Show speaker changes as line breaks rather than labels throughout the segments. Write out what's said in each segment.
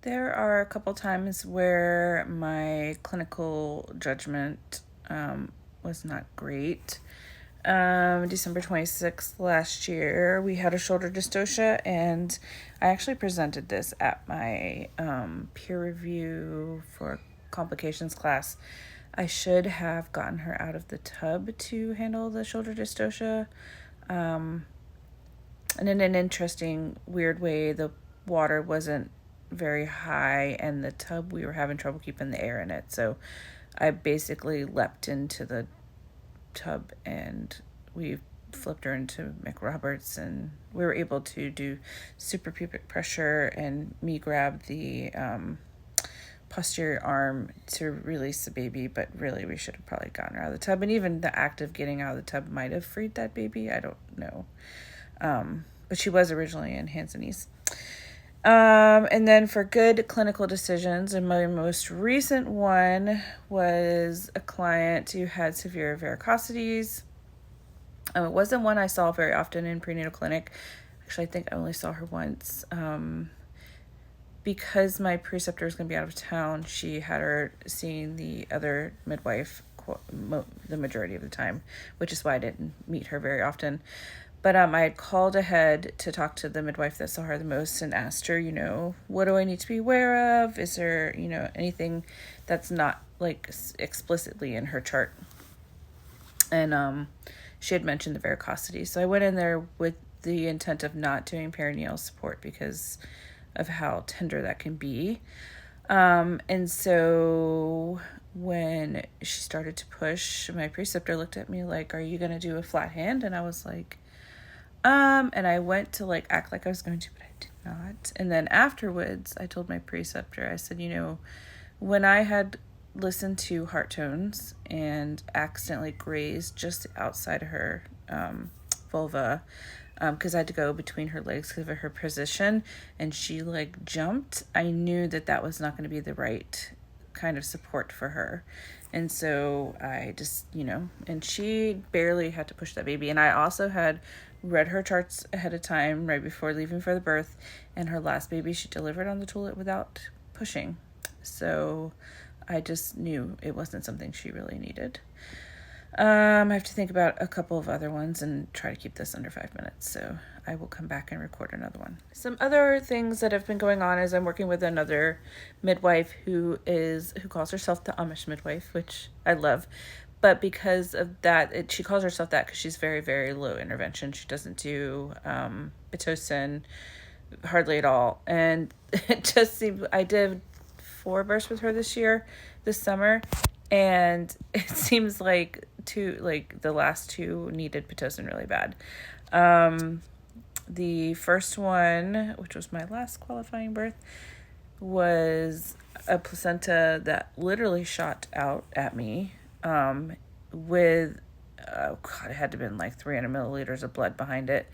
There are a couple times where my clinical judgment was not great. December 26th last year, we had a shoulder dystocia, and I actually presented this at my peer review for complications class. I should have gotten her out of the tub to handle the shoulder dystocia. And in an interesting, weird way, the water wasn't very high, and the tub, we were having trouble keeping the air in it. So I basically leapt into the tub and we flipped her into McRoberts, and we were able to do suprapubic pressure and me grab the posterior arm to release the baby, but really we should have probably gotten her out of the tub. And even the act of getting out of the tub might have freed that baby. I don't know. But she was originally in hands and knees. And then for good clinical decisions, and my most recent one was a client who had severe varicosities. It wasn't one I saw very often in prenatal clinic. Actually, I think I only saw her once. Because my preceptor was going to be out of town, she had her seeing the other midwife the majority of the time, which is why I didn't meet her very often. But I had called ahead to talk to the midwife that saw her the most and asked her, what do I need to be aware of? Is there, anything that's not like explicitly in her chart? And she had mentioned the varicosity. So I went in there with the intent of not doing perineal support because of how tender that can be. And so when she started to push, my preceptor looked at me like, are you going to do a flat hand? And I was like, and I went to act like I was going to, but I did not. And then afterwards, I told my preceptor, I said, when I had listened to heart tones and accidentally grazed just outside of her vulva, because I had to go between her legs because of her position, and she jumped, I knew that was not going to be the right kind of support for her. And so I just, and she barely had to push that baby. And I also had read her charts ahead of time right before leaving for the birth, and her last baby she delivered on the toilet without pushing. So I just knew it wasn't something she really needed. I have to think about a couple of other ones and try to keep this under 5 minutes. So I will come back and record another one. Some other things that have been going on is I'm working with another midwife who calls herself the Amish midwife, which I love. But because of that, she calls herself that because she's very, very low intervention. She doesn't do Pitocin hardly at all. And it just seemed, I did 4 births with her this summer. And it seems like the last 2 needed Pitocin really bad. The first one, which was my last qualifying birth, was a placenta that literally shot out at me with, it had to have been 300 milliliters of blood behind it.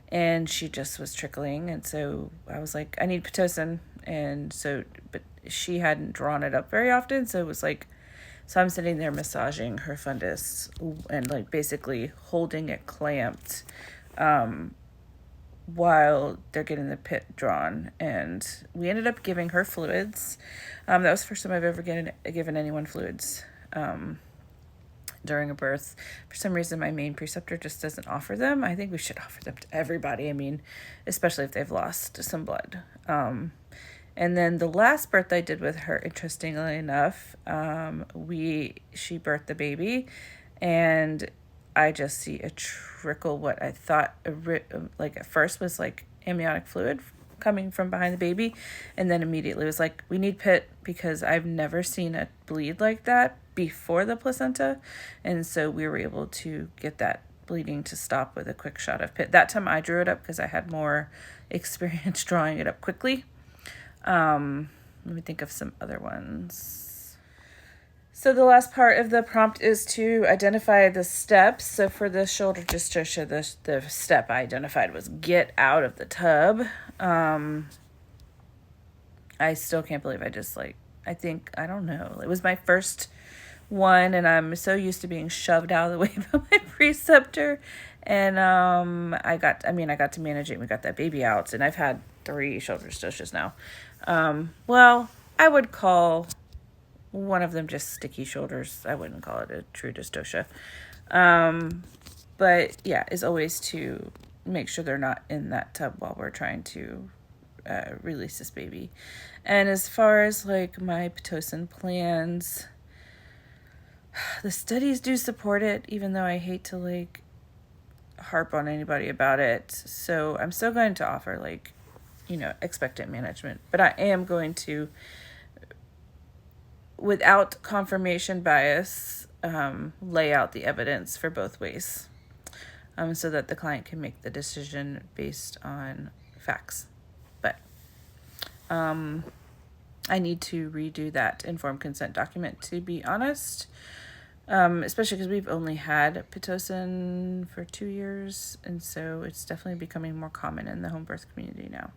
And she just was trickling. And so I was like, I need Pitocin. And so, but she hadn't drawn it up very often. So it was so I'm sitting there massaging her fundus and basically holding it clamped while they're getting the pit drawn. And we ended up giving her fluids. That was the first time I've ever given anyone fluids during a birth. For some reason, my main preceptor just doesn't offer them. I think we should offer them to everybody. I mean, especially if they've lost some blood. And then the last birth I did with her, interestingly enough, she birthed the baby, and I just see a trickle. What I thought at first was amniotic fluid coming from behind the baby, and then immediately was we need pit, because I've never seen a bleed like that before the placenta. And so we were able to get that bleeding to stop with a quick shot of pit. That time I drew it up because I had more experience drawing it up quickly. Let me think of some other ones. So the last part of the prompt is to identify the steps. So for the shoulder dystocia, the step I identified was get out of the tub. I still can't believe I just I don't know. It was my first one, and I'm so used to being shoved out of the way by my preceptor. And I got to manage it, and we got that baby out. And I've had 3 shoulder dystocias now. Well, I would call one of them just sticky shoulders. I wouldn't call it a true dystocia. But yeah, is always to make sure they're not in that tub while we're trying to release this baby. And as far as like my Pitocin plans, the studies do support it, even though I hate to like harp on anybody about it. So I'm still going to offer like, expectant management, but I am going to, without confirmation bias, lay out the evidence for both ways, so that the client can make the decision based on facts. But I need to redo that informed consent document, to be honest, especially because we've only had Pitocin for 2 years, and so it's definitely becoming more common in the home birth community now.